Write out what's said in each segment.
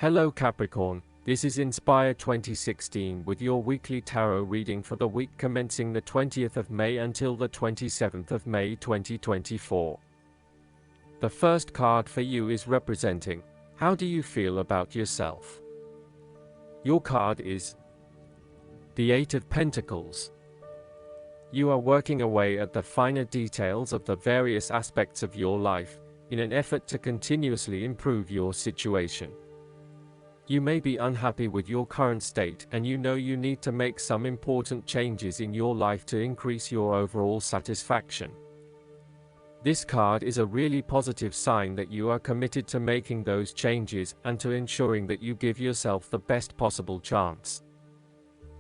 Hello Capricorn, this is Inspire 2016 with your weekly tarot reading for the week commencing the 20th of May until the 27th of May 2024. The first card for you is representing, how do you feel about yourself? Your card is the Eight of Pentacles. You are working away at the finer details of the various aspects of your life, in an effort to continuously improve your situation. You may be unhappy with your current state and you know you need to make some important changes in your life to increase your overall satisfaction. This card is a really positive sign that you are committed to making those changes and to ensuring that you give yourself the best possible chance.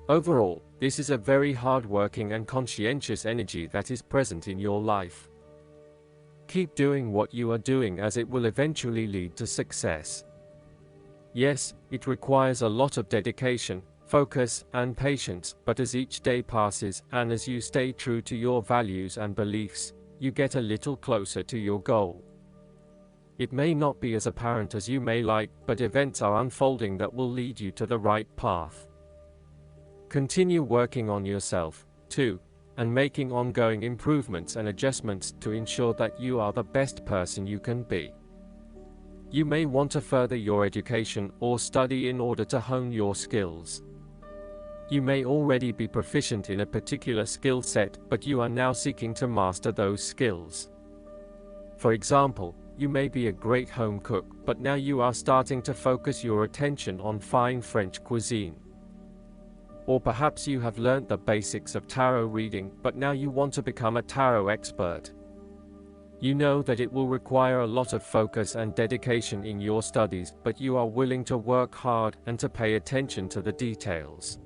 Overall, this is a very hard-working and conscientious energy that is present in your life. Keep doing what you are doing as it will eventually lead to success. Yes, it requires a lot of dedication, focus, and patience, but as each day passes, and as you stay true to your values and beliefs, you get a little closer to your goal. It may not be as apparent as you may like, but events are unfolding that will lead you to the right path. Continue working on yourself, too, and making ongoing improvements and adjustments to ensure that you are the best person you can be. You may want to further your education or study in order to hone your skills. You may already be proficient in a particular skill set, but you are now seeking to master those skills. For example, you may be a great home cook, but now you are starting to focus your attention on fine French cuisine. Or perhaps you have learned the basics of tarot reading, but now you want to become a tarot expert. You know that it will require a lot of focus and dedication in your studies, but you are willing to work hard and to pay attention to the details.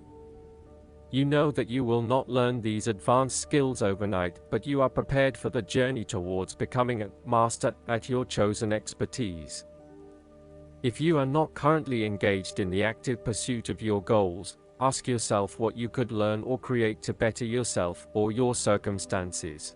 You know that you will not learn these advanced skills overnight, but you are prepared for the journey towards becoming a master at your chosen expertise. If you are not currently engaged in the active pursuit of your goals, ask yourself what you could learn or create to better yourself or your circumstances.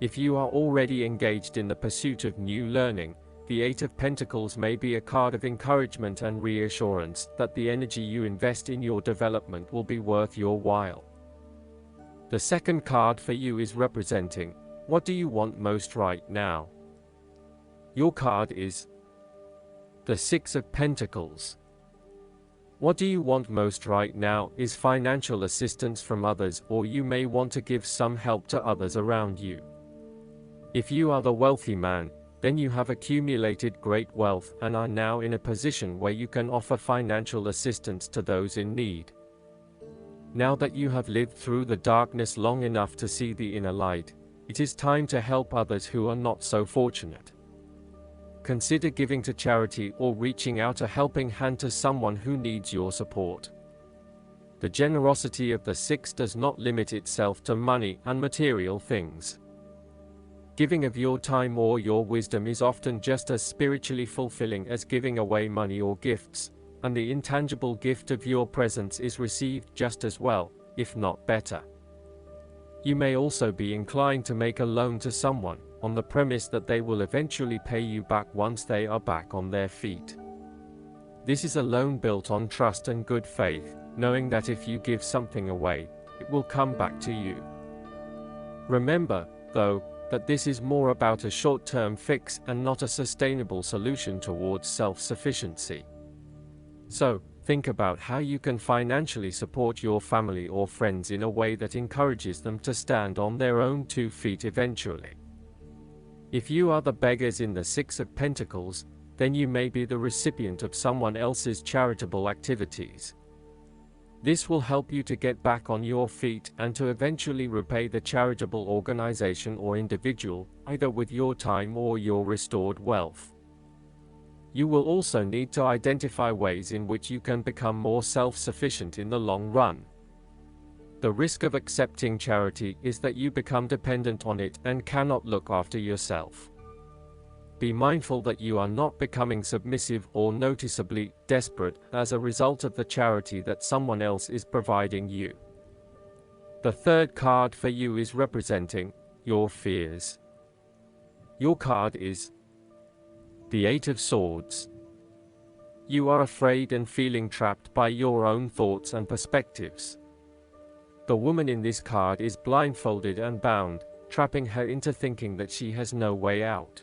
If you are already engaged in the pursuit of new learning, the Eight of Pentacles may be a card of encouragement and reassurance that the energy you invest in your development will be worth your while. The second card for you is representing, what do you want most right now? Your card is the Six of Pentacles. What do you want most right now is financial assistance from others, or you may want to give some help to others around you. If you are the wealthy man, then you have accumulated great wealth and are now in a position where you can offer financial assistance to those in need. Now that you have lived through the darkness long enough to see the inner light, it is time to help others who are not so fortunate. Consider giving to charity or reaching out a helping hand to someone who needs your support. The generosity of the Six does not limit itself to money and material things. Giving of your time or your wisdom is often just as spiritually fulfilling as giving away money or gifts, and the intangible gift of your presence is received just as well, if not better. You may also be inclined to make a loan to someone, on the premise that they will eventually pay you back once they are back on their feet. This is a loan built on trust and good faith, knowing that if you give something away, it will come back to you. Remember, though, that this is more about a short-term fix and not a sustainable solution towards self-sufficiency. So, think about how you can financially support your family or friends in a way that encourages them to stand on their own 2 feet eventually. If you are the beggars in the Six of Pentacles, then you may be the recipient of someone else's charitable activities. This will help you to get back on your feet and to eventually repay the charitable organization or individual, either with your time or your restored wealth. You will also need to identify ways in which you can become more self-sufficient in the long run. The risk of accepting charity is that you become dependent on it and cannot look after yourself. Be mindful that you are not becoming submissive or noticeably desperate as a result of the charity that someone else is providing you. The third card for you is representing your fears. Your card is the Eight of Swords. You are afraid and feeling trapped by your own thoughts and perspectives. The woman in this card is blindfolded and bound, trapping her into thinking that she has no way out.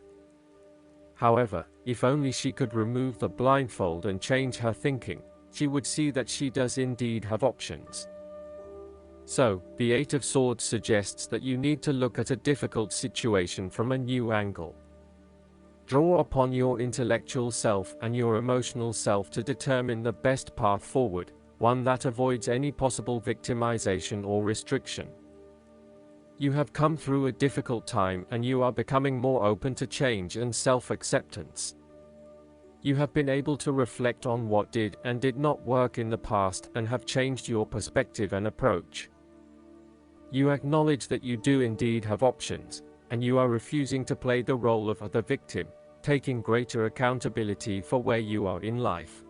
However, if only she could remove the blindfold and change her thinking, she would see that she does indeed have options. So, the Eight of Swords suggests that you need to look at a difficult situation from a new angle. Draw upon your intellectual self and your emotional self to determine the best path forward, one that avoids any possible victimization or restriction. You have come through a difficult time and you are becoming more open to change and self-acceptance. You have been able to reflect on what did and did not work in the past and have changed your perspective and approach. You acknowledge that you do indeed have options, and you are refusing to play the role of the victim, taking greater accountability for where you are in life.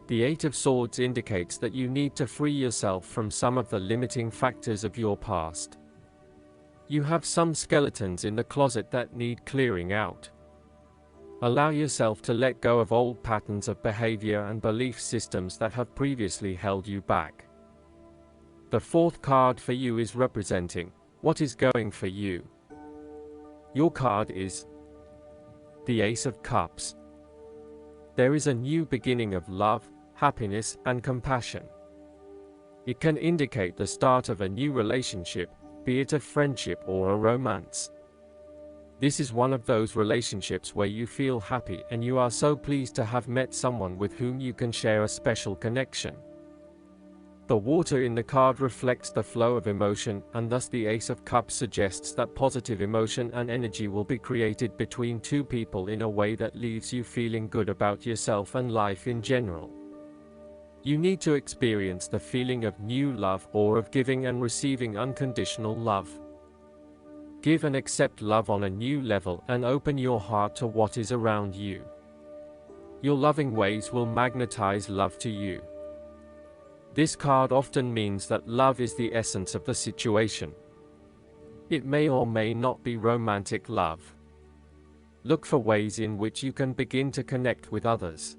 The Eight of Swords indicates that you need to free yourself from some of the limiting factors of your past. You have some skeletons in the closet that need clearing out. Allow yourself to let go of old patterns of behavior and belief systems that have previously held you back. The fourth card for you is representing what is going for you. Your card is the Ace of Cups. There is a new beginning of love, happiness, and compassion. It can indicate the start of a new relationship, be it a friendship or a romance. This is one of those relationships where you feel happy and you are so pleased to have met someone with whom you can share a special connection. The water in the card reflects the flow of emotion, and thus the Ace of Cups suggests that positive emotion and energy will be created between two people in a way that leaves you feeling good about yourself and life in general. You need to experience the feeling of new love or of giving and receiving unconditional love. Give and accept love on a new level and open your heart to what is around you. Your loving ways will magnetize love to you. This card often means that love is the essence of the situation. It may or may not be romantic love. Look for ways in which you can begin to connect with others.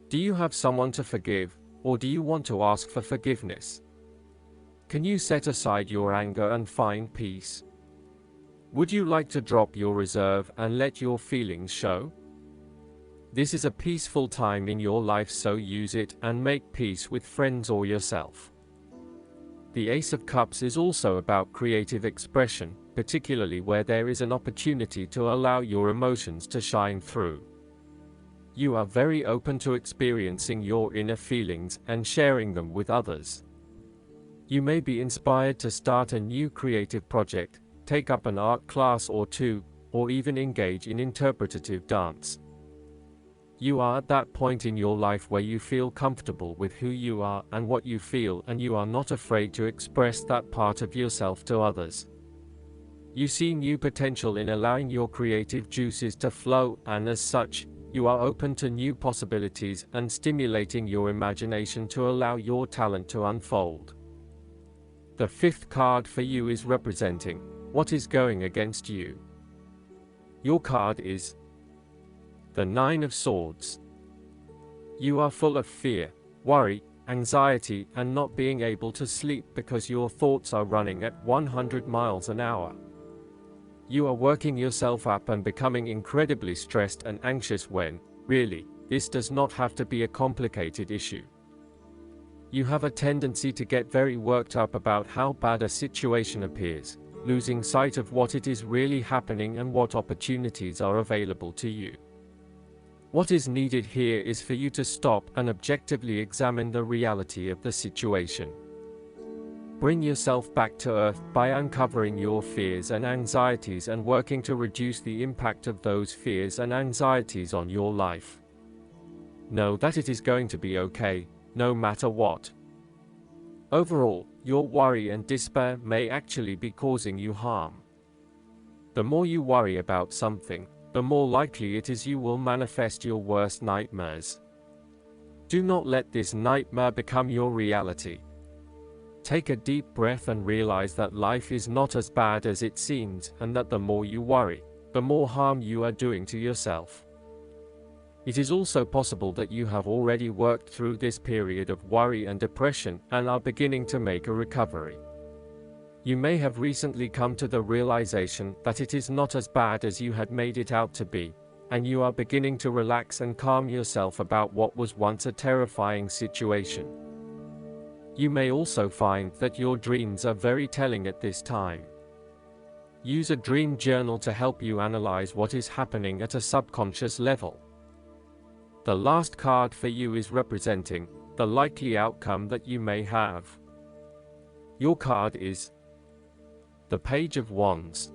Do you have someone to forgive, or do you want to ask for forgiveness? Can you set aside your anger and find peace? Would you like to drop your reserve and let your feelings show? This is a peaceful time in your life, so use it and make peace with friends or yourself. The Ace of Cups is also about creative expression, particularly where there is an opportunity to allow your emotions to shine through. You are very open to experiencing your inner feelings and sharing them with others. You may be inspired to start a new creative project, take up an art class or two, or even engage in interpretative dance. You are at that point in your life where you feel comfortable with who you are and what you feel, and you are not afraid to express that part of yourself to others. You see new potential in allowing your creative juices to flow, and as such, you are open to new possibilities and stimulating your imagination to allow your talent to unfold. The fifth card for you is representing what is going against you. Your card is the Nine of Swords. You are full of fear, worry, anxiety, and not being able to sleep because your thoughts are running at 100 miles an hour. You are working yourself up and becoming incredibly stressed and anxious when, really, this does not have to be a complicated issue. You have a tendency to get very worked up about how bad a situation appears, losing sight of what it is really happening and what opportunities are available to you. What is needed here is for you to stop and objectively examine the reality of the situation. Bring yourself back to earth by uncovering your fears and anxieties and working to reduce the impact of those fears and anxieties on your life. Know that it is going to be okay, no matter what. Overall, your worry and despair may actually be causing you harm. The more you worry about something, the more likely it is you will manifest your worst nightmares. Do not let this nightmare become your reality. Take a deep breath and realize that life is not as bad as it seems, and that the more you worry, the more harm you are doing to yourself. It is also possible that you have already worked through this period of worry and depression and are beginning to make a recovery. You may have recently come to the realization that it is not as bad as you had made it out to be, and you are beginning to relax and calm yourself about what was once a terrifying situation. You may also find that your dreams are very telling at this time. Use a dream journal to help you analyze what is happening at a subconscious level. The last card for you is representing the likely outcome that you may have. Your card is the Page of Wands.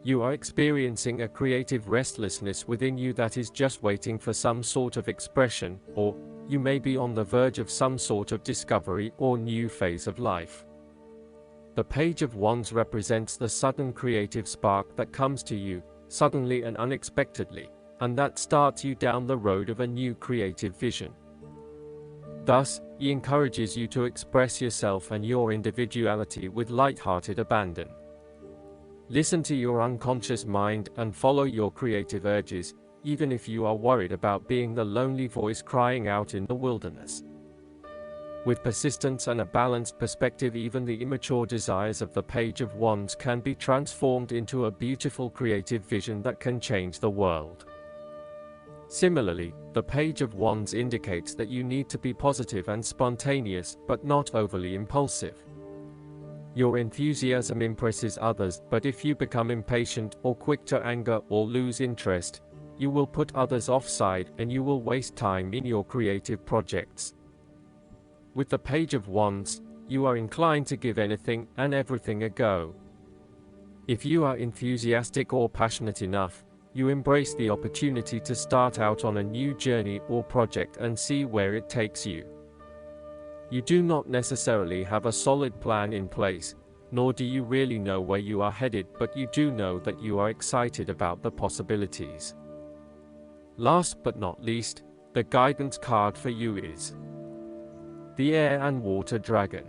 You are experiencing a creative restlessness within you that is just waiting for some sort of expression, or you may be on the verge of some sort of discovery or new phase of life. The Page of Wands represents the sudden creative spark that comes to you, suddenly and unexpectedly, and that starts you down the road of a new creative vision. Thus, he encourages you to express yourself and your individuality with light-hearted abandon. Listen to your unconscious mind and follow your creative urges, even if you are worried about being the lonely voice crying out in the wilderness. With persistence and a balanced perspective, even the immature desires of the Page of Wands can be transformed into a beautiful creative vision that can change the world. Similarly, the Page of Wands indicates that you need to be positive and spontaneous, but not overly impulsive. Your enthusiasm impresses others, but if you become impatient or quick to anger or lose interest, you will put others offside and you will waste time in your creative projects. With the Page of Wands, you are inclined to give anything and everything a go. If you are enthusiastic or passionate enough, you embrace the opportunity to start out on a new journey or project and see where it takes you. You do not necessarily have a solid plan in place, nor do you really know where you are headed, but you do know that you are excited about the possibilities. Last but not least, the guidance card for you is the Air and Water Dragon.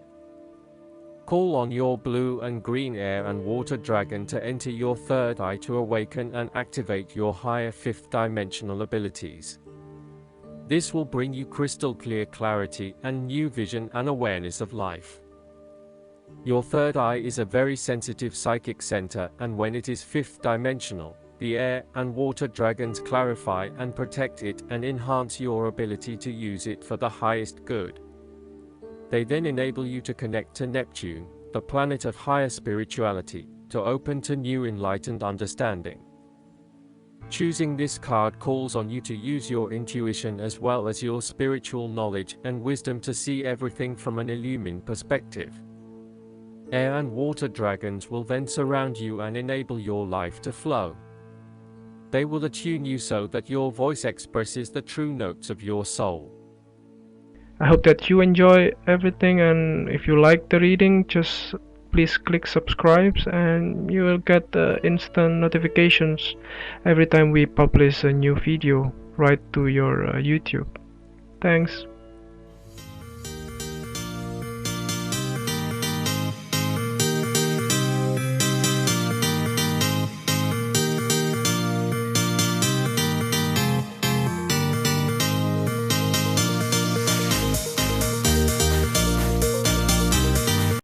Call on your blue and green air and water dragon to enter your third eye to awaken and activate your higher fifth dimensional abilities. This will bring you crystal clear clarity and new vision and awareness of life. Your third eye is a very sensitive psychic center, and when it is fifth dimensional, the air and water dragons clarify and protect it and enhance your ability to use it for the highest good. They then enable you to connect to Neptune, the planet of higher spirituality, to open to new enlightened understanding. Choosing this card calls on you to use your intuition as well as your spiritual knowledge and wisdom to see everything from an illumined perspective. Air and water dragons will then surround you and enable your life to flow. They will attune you so that your voice expresses the true notes of your soul. I hope that you enjoy everything, and if you like the reading, just please click subscribe and you will get instant notifications every time we publish a new video right to your YouTube. Thanks.